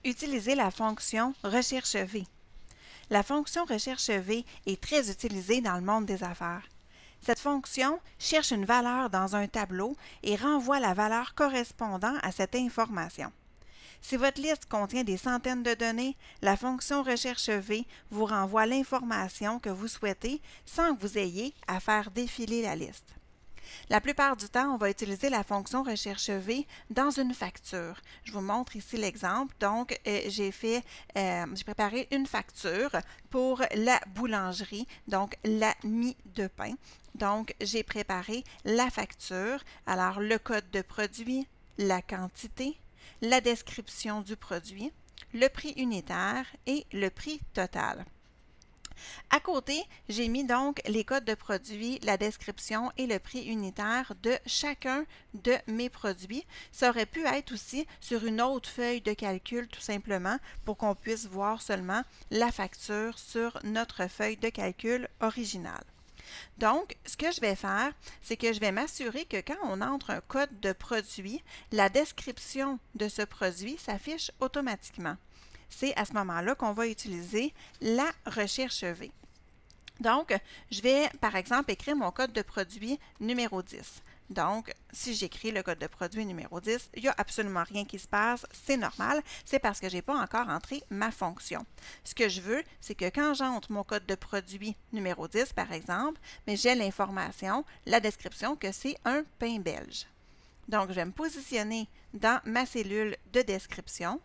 Utilisez la fonction Recherche V. La fonction Recherche V est très utilisée dans le monde des affaires. Cette fonction cherche une valeur dans un tableau et renvoie la valeur correspondant à cette information. Si votre liste contient des centaines de données, la fonction Recherche V vous renvoie l'information que vous souhaitez sans que vous ayez à faire défiler la liste. La plupart du temps, on va utiliser la fonction Recherche V dans une facture. Je vous montre ici l'exemple. Donc, j'ai préparé une facture pour la boulangerie, donc la mie de pain. Donc, j'ai préparé la facture. Alors, le code de produit, la quantité, la description du produit, le prix unitaire et le prix total. À côté, j'ai mis donc les codes de produits, la description et le prix unitaire de chacun de mes produits. Ça aurait pu être aussi sur une autre feuille de calcul tout simplement pour qu'on puisse voir seulement la facture sur notre feuille de calcul originale. Donc, ce que je vais faire, c'est que je vais m'assurer que quand on entre un code de produit, la description de ce produit s'affiche automatiquement. C'est à ce moment-là qu'on va utiliser la recherche V. Donc, je vais, par exemple, écrire mon code de produit numéro 10. Donc, si j'écris le code de produit numéro 10, il n'y a absolument rien qui se passe, c'est normal, c'est parce que je n'ai pas encore entré ma fonction. Ce que je veux, c'est que quand j'entre mon code de produit numéro 10, par exemple, mais j'ai l'information, la description que c'est un pain belge. Donc, je vais me positionner dans ma cellule de description.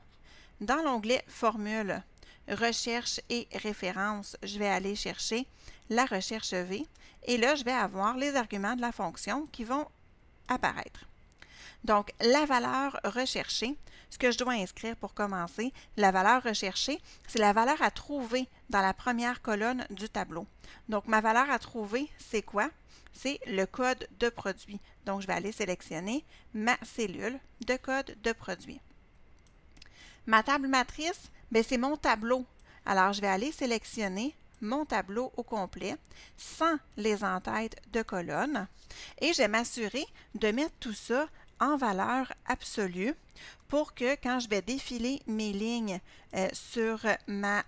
Dans l'onglet Formule, Recherche et référence, je vais aller chercher la recherche V et là, je vais avoir les arguments de la fonction qui vont apparaître. Donc, la valeur recherchée, ce que je dois inscrire pour commencer, la valeur recherchée, c'est la valeur à trouver dans la première colonne du tableau. Donc, ma valeur à trouver, c'est quoi? C'est le code de produit. Donc, je vais aller sélectionner ma cellule de code de produit. Ma table matrice, c'est mon tableau. Alors, je vais aller sélectionner mon tableau au complet sans les en-têtes de colonnes et je vais m'assurer de mettre tout ça en valeur absolue pour que quand je vais défiler mes lignes sur ma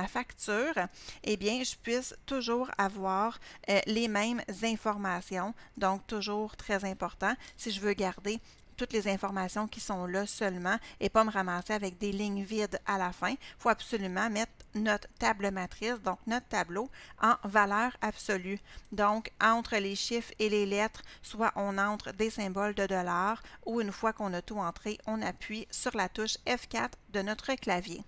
facture, eh bien, je puisse toujours avoir les mêmes informations. Donc, toujours très important si je veux garder toutes les informations qui sont là seulement et pas me ramasser avec des lignes vides à la fin. Il faut absolument mettre notre table matrice, donc notre tableau, en valeur absolue. Donc, entre les chiffres et les lettres, soit on entre des symboles de dollars ou une fois qu'on a tout entré, on appuie sur la touche F4 de notre clavier.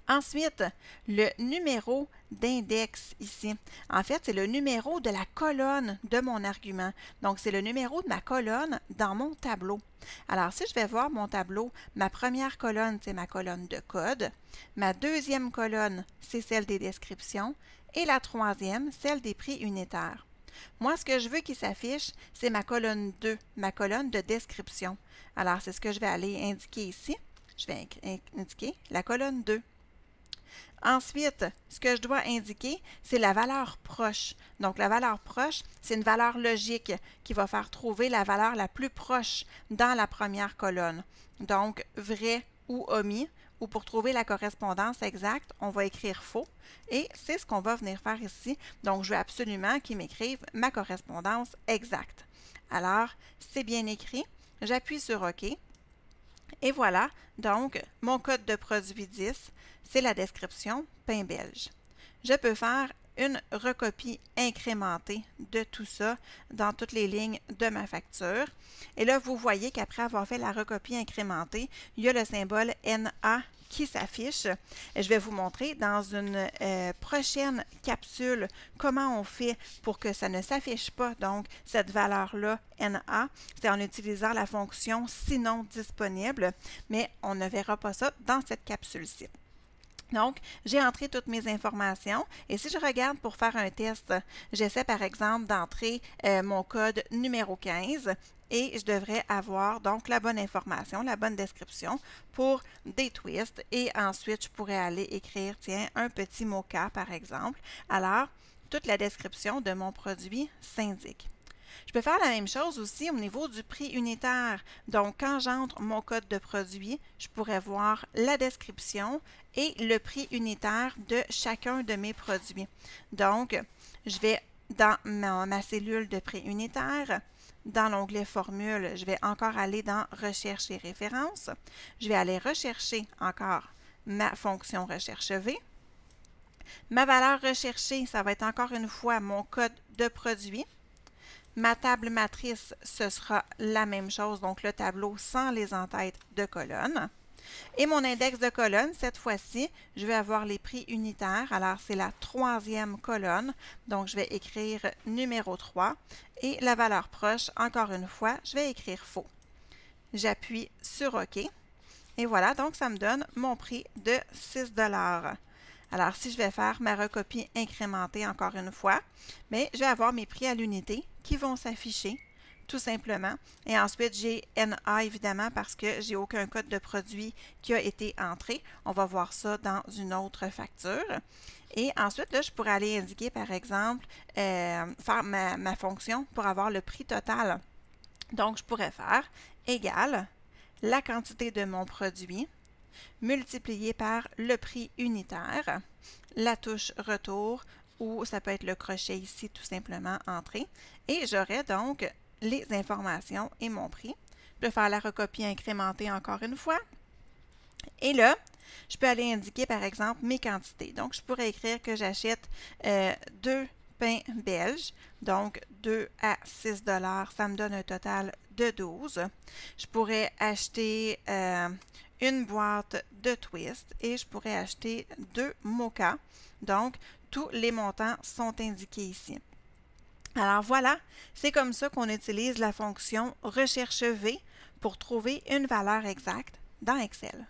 Ensuite, le numéro d'index ici. En fait, c'est le numéro de la colonne de mon argument. Donc, c'est le numéro de ma colonne dans mon tableau. Alors, si je vais voir mon tableau, ma première colonne, c'est ma colonne de code. Ma deuxième colonne, c'est celle des descriptions. Et la troisième, celle des prix unitaires. Moi, ce que je veux qu'il s'affiche, c'est ma colonne 2, ma colonne de description. Alors, c'est ce que je vais aller indiquer ici. Je vais indiquer la colonne 2. Ensuite, ce que je dois indiquer, c'est la valeur proche. Donc, la valeur proche, c'est une valeur logique qui va faire trouver la valeur la plus proche dans la première colonne. Donc, vrai ou omis, ou pour trouver la correspondance exacte, on va écrire faux. Et c'est ce qu'on va venir faire ici. Donc, je veux absolument qu'il m'écrive ma correspondance exacte. Alors, c'est bien écrit. J'appuie sur OK. Et voilà, donc, mon code de produit 10, c'est la description pain belge. Je peux faire une recopie incrémentée de tout ça dans toutes les lignes de ma facture. Et là, vous voyez qu'après avoir fait la recopie incrémentée, il y a le symbole NA qui s'affiche. Je vais vous montrer dans une prochaine capsule comment on fait pour que ça ne s'affiche pas, donc cette valeur-là, NA, c'est en utilisant la fonction sinon disponible, mais on ne verra pas ça dans cette capsule-ci. Donc, j'ai entré toutes mes informations et si je regarde pour faire un test, j'essaie par exemple d'entrer mon code numéro 15 et je devrais avoir donc la bonne information, la bonne description pour des twists et ensuite je pourrais aller écrire, tiens, un petit mot-cas par exemple. Alors, toute la description de mon produit s'indique. Je peux faire la même chose aussi au niveau du prix unitaire. Donc, quand j'entre mon code de produit, je pourrais voir la description et le prix unitaire de chacun de mes produits. Donc, je vais dans ma cellule de prix unitaire. Dans l'onglet Formule, je vais encore aller dans Recherche et références. Je vais aller rechercher encore ma fonction recherche V. Ma valeur recherchée, ça va être encore une fois mon code de produit. Ma table matrice, ce sera la même chose, donc le tableau sans les entêtes de colonnes. Et mon index de colonne, cette fois-ci, je vais avoir les prix unitaires. Alors, c'est la 3e colonne. Donc, je vais écrire numéro 3. Et la valeur proche, encore une fois, je vais écrire faux. J'appuie sur OK. Et voilà, donc ça me donne mon prix de 6 $. Alors, si je vais faire ma recopie incrémentée encore une fois, mais je vais avoir mes prix à l'unité qui vont s'afficher tout simplement. Et ensuite, j'ai NA évidemment parce que j'ai aucun code de produit qui a été entré. On va voir ça dans une autre facture. Et ensuite, là, je pourrais aller indiquer, par exemple, faire ma fonction pour avoir le prix total. Donc, je pourrais faire égal la quantité de mon produit multiplié par le prix unitaire, la touche retour ou ça peut être le crochet ici tout simplement entrée et j'aurai donc les informations et mon prix. Je peux faire la recopie incrémentée encore une fois et là, je peux aller indiquer par exemple mes quantités. Donc, je pourrais écrire que j'achète 2 pains belges, donc 2 à 6 $, ça me donne un total de 12. Je pourrais acheter une boîte de Twist et je pourrais acheter 2 mocha. Donc, tous les montants sont indiqués ici. Alors voilà, c'est comme ça qu'on utilise la fonction recherche V pour trouver une valeur exacte dans Excel.